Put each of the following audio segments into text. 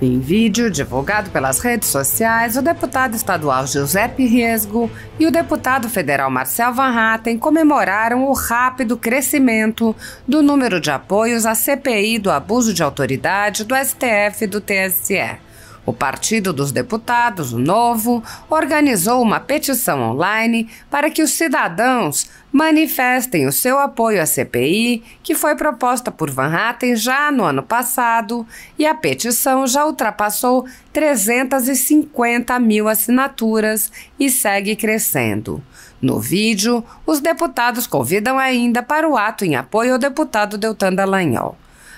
Em vídeo divulgado pelas redes sociais, o deputado estadual Giuseppe Riesgo e o deputado federal Marcel Van Hatten comemoraram o rápido crescimento do número de apoios à CPI do abuso de autoridade do STF e do TSE. O Partido dos Deputados, o Novo, organizou uma petição online para que os cidadãos manifestem o seu apoio à CPI, que foi proposta por Van Hatten já no ano passado, e a petição já ultrapassou 350 mil assinaturas e segue crescendo. No vídeo, os deputados convidam ainda para o ato em apoio ao deputado Deltan Dallagnol.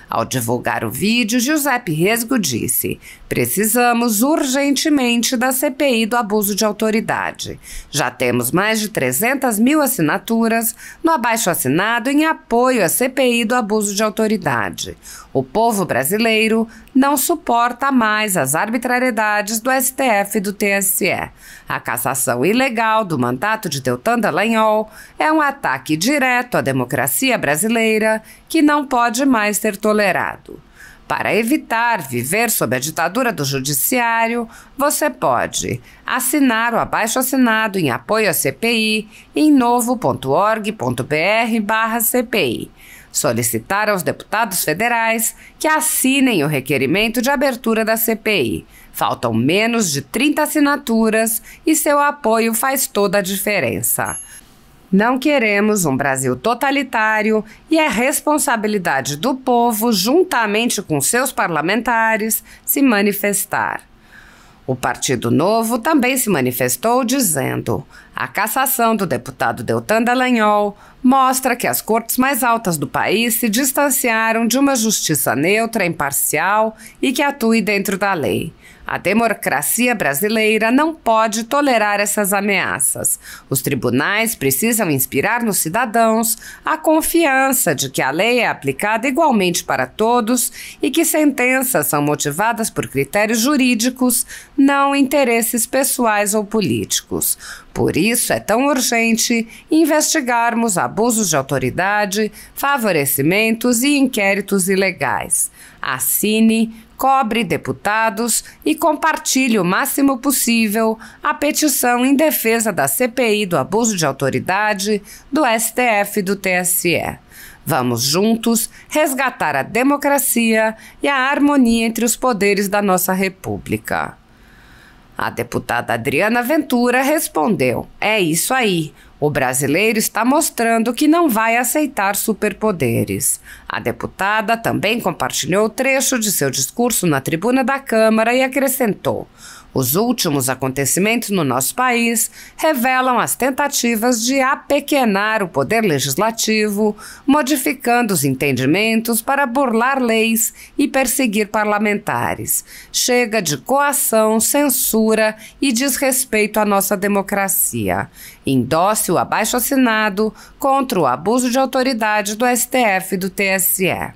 Ao divulgar o vídeo, Giuseppe Riesgo disse: "Precisamos urgentemente da CPI do abuso de autoridade. Já temos mais de 300 mil assinaturas no abaixo-assinado em apoio à CPI do abuso de autoridade. O povo brasileiro não suporta mais as arbitrariedades do STF e do TSE. A cassação ilegal do mandato de Deltan Dallagnol é um ataque direto à democracia brasileira que não pode mais ser tolerado. Para evitar viver sob a ditadura do judiciário, você pode assinar o abaixo-assinado em apoio à CPI em novo.org.br/CPI. Solicitar aos deputados federais que assinem o requerimento de abertura da CPI. Faltam menos de 30 assinaturas e seu apoio faz toda a diferença. Não queremos um Brasil totalitário e é responsabilidade do povo, juntamente com seus parlamentares, se manifestar." O Partido Novo também se manifestou dizendo: "A cassação do deputado Deltan Dallagnol mostra que as cortes mais altas do país se distanciaram de uma justiça neutra, imparcial e que atue dentro da lei. A democracia brasileira não pode tolerar essas ameaças. Os tribunais precisam inspirar nos cidadãos a confiança de que a lei é aplicada igualmente para todos e que sentenças são motivadas por critérios jurídicos, não interesses pessoais ou políticos. Por isso é tão urgente investigarmos abusos de autoridade, favorecimentos e inquéritos ilegais. Assine, cobre deputados e compartilhe o máximo possível a petição em defesa da CPI do abuso de autoridade do STF e do TSE. Vamos juntos resgatar a democracia e a harmonia entre os poderes da nossa República." A deputada Adriana Ventura respondeu: "É isso aí. O brasileiro está mostrando que não vai aceitar superpoderes." A deputada também compartilhou trecho de seu discurso na tribuna da Câmara e acrescentou: "Os últimos acontecimentos no nosso país revelam as tentativas de apequenar o poder legislativo, modificando os entendimentos para burlar leis e perseguir parlamentares. Chega de coação, censura e desrespeito à nossa democracia. Endosse o abaixo-assinado contra o abuso de autoridade do STF e do TSE."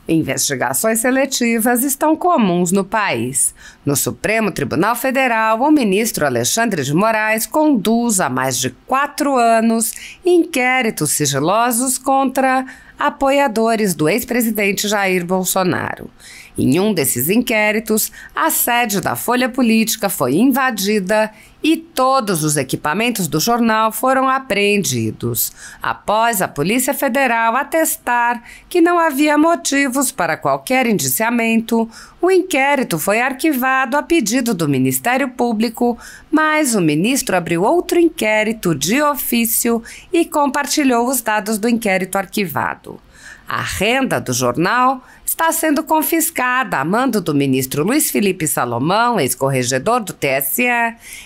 Investigações seletivas estão comuns no país. No Supremo Tribunal Federal, o ministro Alexandre de Moraes conduz há mais de 4 anos inquéritos sigilosos contra apoiadores do ex-presidente Jair Bolsonaro. Em um desses inquéritos, a sede da Folha Política foi invadida e todos os equipamentos do jornal foram apreendidos, após a Polícia Federal atestar que não havia motivos para qualquer indiciamento. O inquérito foi arquivado a pedido do Ministério Público, mas o ministro abriu outro inquérito de ofício e compartilhou os dados do inquérito arquivado. A renda do jornal está sendo confiscada a mando do ministro Luiz Felipe Salomão, ex-corregedor do TSE,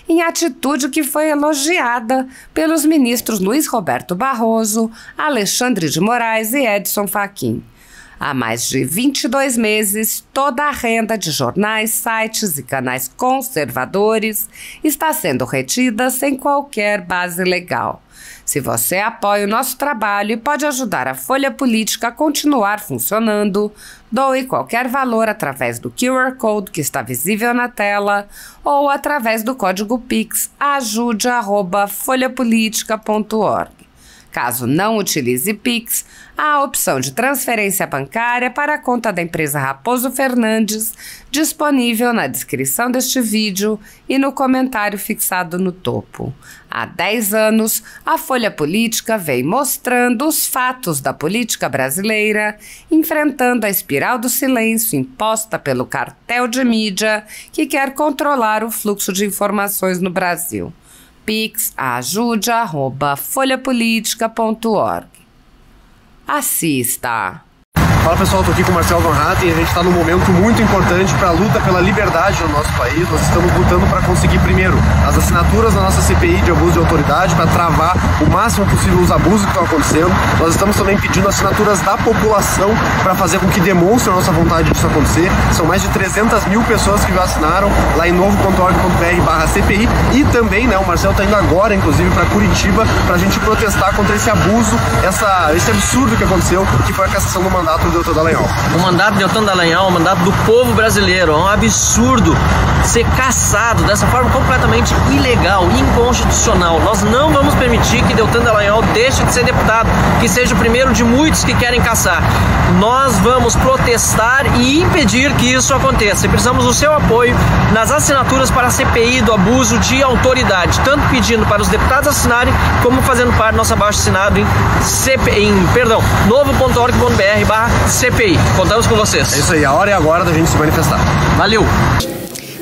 em atitude que foi elogiada pelos ministros Luiz Roberto Barroso, Alexandre de Moraes e Edson Fachin. Há mais de 22 meses, toda a renda de jornais, sites e canais conservadores está sendo retida sem qualquer base legal. Se você apoia o nosso trabalho e pode ajudar a Folha Política a continuar funcionando, doe qualquer valor através do QR Code que está visível na tela ou através do código Pix ajude@folhapolitica.org. Caso não utilize Pix, há a opção de transferência bancária para a conta da empresa Raposo Fernandes, disponível na descrição deste vídeo e no comentário fixado no topo. Há 10 anos, a Folha Política vem mostrando os fatos da política brasileira, enfrentando a espiral do silêncio imposta pelo cartel de mídia que quer controlar o fluxo de informações no Brasil. Pix ajude@folhapolitica.org. Assista! Fala pessoal, estou aqui com o Marcel Van Hatten e a gente está num momento muito importante para a luta pela liberdade no nosso país. Nós estamos lutando para conseguir, primeiro, as assinaturas da nossa CPI de abuso de autoridade para travar o máximo possível os abusos que estão acontecendo. Nós estamos também pedindo assinaturas da população para fazer com que demonstre a nossa vontade disso acontecer. São mais de 300 mil pessoas que já assinaram lá em novo.org.br/CPI e também, né, o Marcel está indo agora, inclusive, para Curitiba para a gente protestar contra esse abuso, esse absurdo que aconteceu, que foi a cassação do mandato do Deltan Dallagnol. O mandato de Deltan Dallagnol é um mandato do povo brasileiro. É um absurdo ser cassado dessa forma completamente ilegal, inconstitucional. Nós não vamos permitir que Deltan Dallagnol deixe de ser deputado, que seja o primeiro de muitos que querem cassar. Nós vamos protestar e impedir que isso aconteça. E precisamos do seu apoio nas assinaturas para a CPI do abuso de autoridade, tanto pedindo para os deputados assinarem, como fazendo parte do nosso abaixo-assinado em novo.org.br/CPI. Contamos com vocês. É isso aí, a hora é agora da gente se manifestar. Valeu!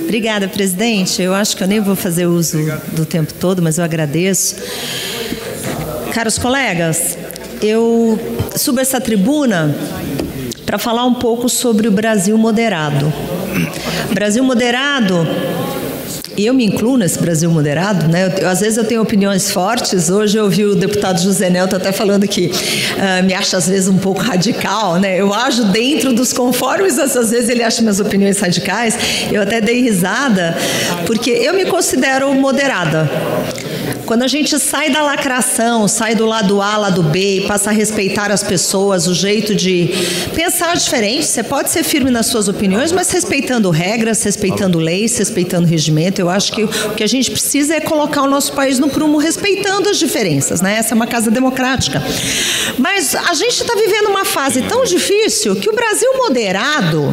Obrigada, presidente. Eu acho que eu nem vou fazer uso do tempo todo, mas eu agradeço. Caros colegas, eu subo essa tribuna para falar um pouco sobre o Brasil moderado. Brasil moderado, e eu me incluo nesse Brasil moderado, né? Às vezes eu tenho opiniões fortes. Hoje eu ouvi o deputado José Nelto até falando que me acha às vezes um pouco radical, né? Eu ajo dentro dos conformes, às vezes ele acha minhas opiniões radicais. Eu até dei risada, porque eu me considero moderada. Quando a gente sai da lacração, sai do lado A, lado B, e passa a respeitar as pessoas, o jeito de pensar diferente, você pode ser firme nas suas opiniões, mas respeitando regras, respeitando leis, respeitando regimento. Eu acho que o que a gente precisa é colocar o nosso país no prumo respeitando as diferenças, né? Essa é uma casa democrática. Mas a gente está vivendo uma fase tão difícil que o Brasil moderado,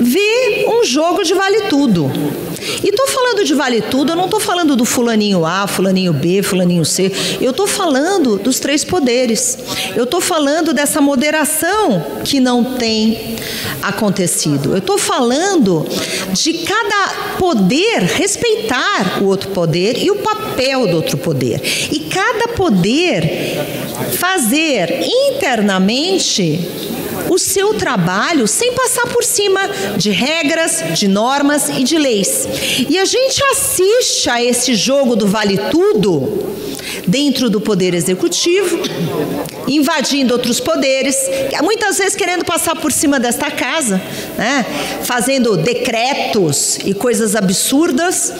vê um jogo de vale tudo. E estou falando de vale tudo, eu não estou falando do fulaninho A, fulaninho B, fulaninho C. Eu estou falando dos três poderes. Eu estou falando dessa moderação que não tem acontecido. Eu estou falando de cada poder respeitar o outro poder e o papel do outro poder. E cada poder fazer internamente o seu trabalho sem passar por cima de regras, de normas e de leis. E a gente assiste a esse jogo do vale tudo dentro do poder executivo, invadindo outros poderes, muitas vezes querendo passar por cima desta casa, né? Fazendo decretos e coisas absurdas.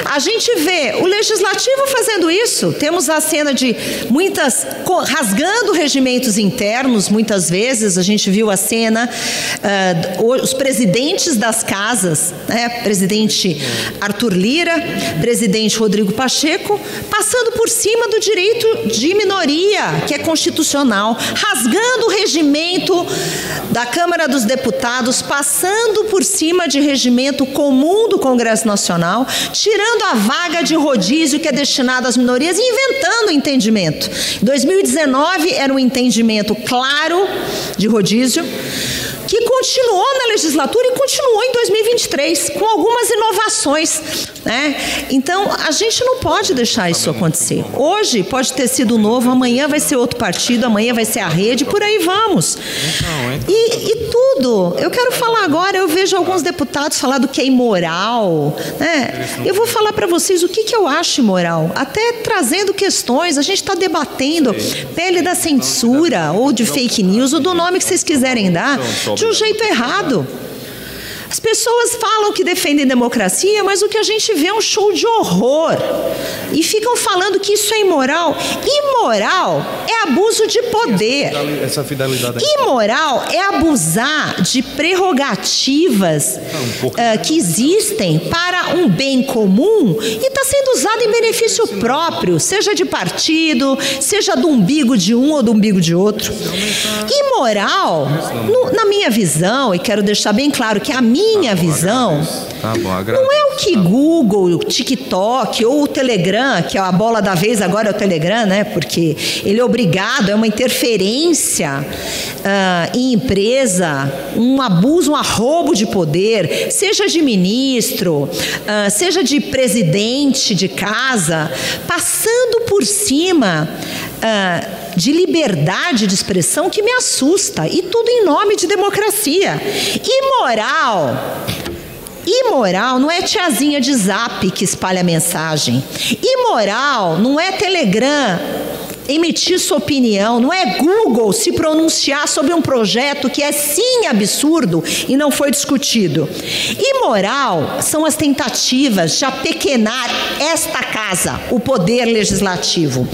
A gente vê o legislativo fazendo isso. Temos a cena de muitas rasgando regimentos internos, muitas vezes. A gente viu a cena, os presidentes das casas, né? Presidente Arthur Lira, presidente Rodrigo Pacheco, passando por cima do direito de minoria, que é constitucional, rasgando o regimento da Câmara dos Deputados, passando por cima de regimento comum do Congresso Nacional, tirando a vaga de rodízio que é destinada às minorias e inventando o entendimento. Em 2019 era um entendimento claro de rodízio, que continuou na legislatura e continuou em 2023, com algumas inovações, né? Então, a gente não pode deixar isso acontecer. Hoje pode ter sido novo, amanhã vai ser outro partido, amanhã vai ser a rede, por aí vamos. E tudo, eu quero falar agora, eu vejo alguns deputados falar do que é imoral, né? Eu vou falar para vocês o que eu acho imoral, até trazendo questões, a gente está debatendo pele da censura, ou de fake news, ou do nome que vocês quiserem dar, de um jeito errado. As pessoas falam que defendem democracia, mas o que a gente vê é um show de horror. E ficam falando que isso é imoral. Imoral é abuso de poder. Essa fidelidade. Imoral é abusar de prerrogativas que existem para um bem comum e está sendo usado em benefício próprio, seja de partido, seja do umbigo de um ou do umbigo de outro. Imoral, na minha visão, e quero deixar bem claro que a minha visão não é o que Google, o TikTok ou o Telegram, que é a bola da vez agora é o Telegram, né? Porque ele é obrigado, é uma interferência em empresa, um abuso, um arroubo de poder, seja de ministro, seja de presidente de casa, passando por cima de liberdade de expressão que me assusta, e tudo em nome de democracia. Imoral não é tiazinha de Zap que espalha mensagem. Imoral não é Telegram emitir sua opinião, não é Google se pronunciar sobre um projeto que é sim absurdo e não foi discutido. Imoral são as tentativas de apequenar esta casa, o poder legislativo.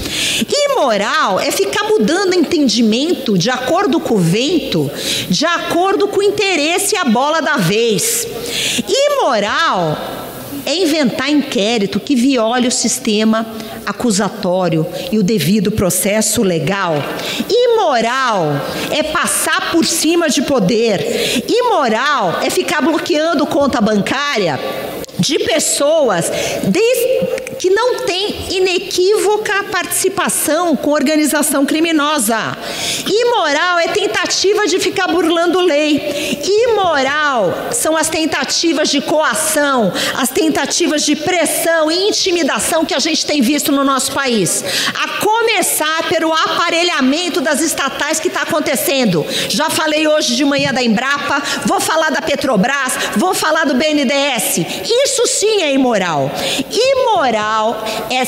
Imoral é ficar mudando entendimento de acordo com o vento, de acordo com o interesse e a bola da vez. Imoral é inventar inquérito que viole o sistema acusatório e o devido processo legal. Imoral é passar por cima de poder. Imoral é ficar bloqueando conta bancária de pessoas que não têm inequívoca participação com organização criminosa. Imoral é tentativa de ficar burlando lei. Imoral são as tentativas de coação, as tentativas de pressão e intimidação que a gente tem visto no nosso país. A começar pelo aparelhamento das estatais que está acontecendo. Já falei hoje de manhã da Embrapa, vou falar da Petrobras, vou falar do BNDES. Isso sim é imoral. Imoral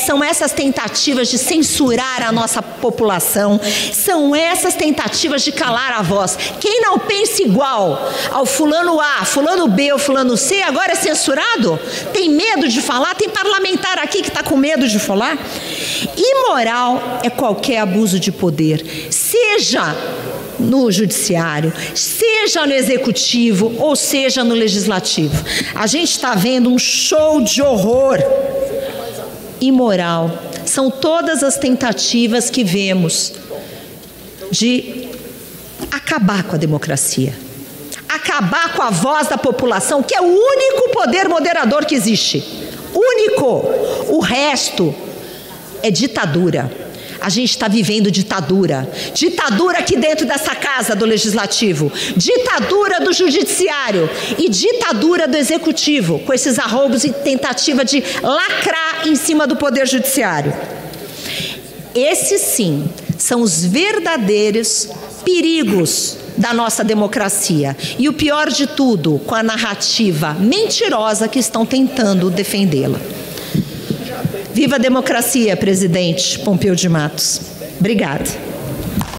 são essas tentativas de censurar a nossa população, são essas tentativas de calar a voz. Quem não pensa igual ao fulano A, fulano B ou fulano C, agora é censurado? Tem medo de falar? Tem parlamentar aqui que está com medo de falar? Imoral é qualquer abuso de poder, seja no judiciário, seja no executivo ou seja no legislativo. A gente está vendo um show de horror. Imoral são todas as tentativas que vemos de acabar com a democracia, acabar com a voz da população, que é o único poder moderador que existe. Único. O resto é ditadura. A gente está vivendo ditadura. Ditadura aqui dentro dessa casa do Legislativo. Ditadura do Judiciário. E ditadura do Executivo, com esses arroubos e tentativa de lacrar em cima do Poder Judiciário. Esses sim são os verdadeiros perigos da nossa democracia. E o pior de tudo, com a narrativa mentirosa que estão tentando defendê-la. Viva a democracia, presidente Pompeu de Matos. Obrigada.